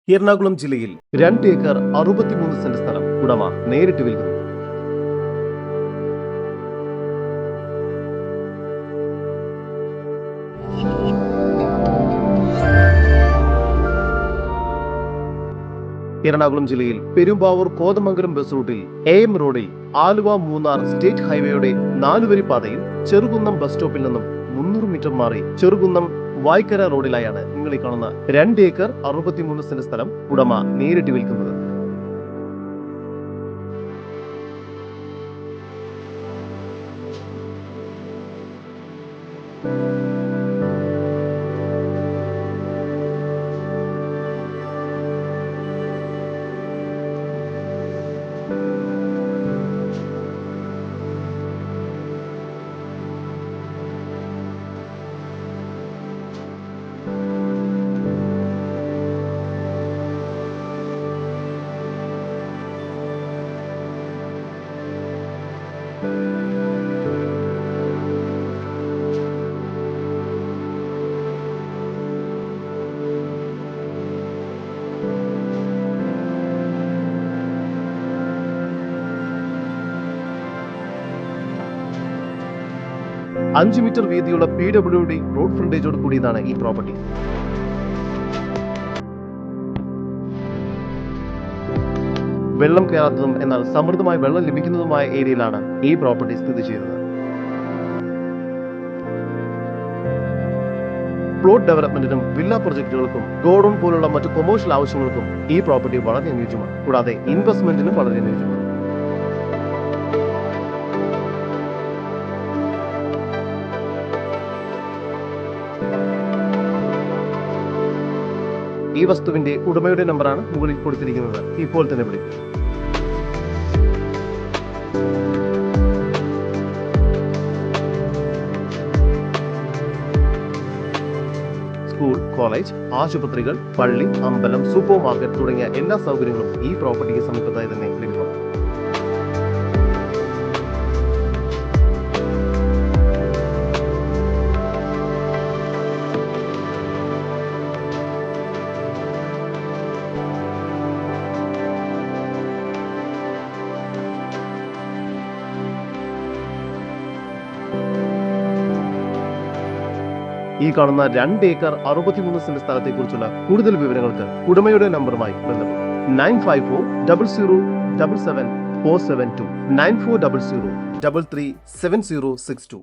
എറണാകുളം ജില്ലയിൽ 2 acre 63 saint സ്ഥലം ഉടമ നേരിട്ട് വിൽക്കുന്നു. എറണാകുളം ജില്ലയിൽ പെരുമ്പാവൂർ കോതമംഗലം ബസ് റൂട്ടിൽ AM റോഡിൽ ആലുവ മൂന്നാർ സ്റ്റേറ്റ് ഹൈവേയുടെ 4 വരി പാതയിൽ ചെറുകുന്നം ബസ് സ്റ്റോപ്പിൽ നിന്നും 300 മീറ്റർ മാറി ചെറുകുന്നം വായ്ക്കര റോഡിലായാണ് നിങ്ങൾ ഈ കാണുന്ന 2 ഏക്കർ 63 സെന്റ് സ്ഥലം ഉടമ നേരിട്ട് വിൽക്കുന്നത്. അഞ്ച് മീറ്റർ വീതിയുള്ള PWD റോഡ് ഫ്രണ്ടേജോട് കൂടിയതാണ് ഈ പ്രോപ്പർട്ടി. വെള്ളം കയറാത്തതും എന്നാൽ സമൃദ്ധമായ വെള്ളം ലഭിക്കുന്നതുമായ ഏരിയയിലാണ് ഈ പ്രോപ്പർട്ടി സ്ഥിതി ചെയ്യുന്നത്. പ്ലോട്ട് ഡെവലപ്മെന്റിനും വില്ല പ്രൊജക്ടുകൾക്കും ഗോഡൌൺ പോലുള്ള മറ്റു കൊമേഴ്ഷ്യൽ ആവശ്യങ്ങൾക്കും ഈ പ്രോപ്പർട്ടി വളരെ അനുയോജ്യമാണ്. കൂടാതെ ഇൻവെസ്റ്റ്മെന്റിനും വളരെ അനുയോജ്യമാണ്. ഈ വസ്തുവിന്റെ ഉടമയുടെ നമ്പറാണ് മുകളിൽ കൊടുത്തിരിക്കുന്നത്. ഇപ്പോൾ തന്നെ വിളിക്കും. സ്കൂൾ, കോളേജ്, ആശുപത്രികൾ, പള്ളി, അമ്പലം, സൂപ്പർ മാർക്കറ്റ് തുടങ്ങിയ എല്ലാ സൗകര്യങ്ങളും ഈ പ്രോപ്പർട്ടിക്ക് സമീപത്തായി തന്നെ ലഭ്യമാണ്. ഈ കാണുന്ന 2 ഏക്കർ 63 സെന്റ് സ്ഥലത്തെക്കുറിച്ചുള്ള കൂടുതൽ വിവരങ്ങൾക്ക് ഉടമയുടെ നമ്പറുമായി ബന്ധപ്പെടും. 9540077472 9400337062.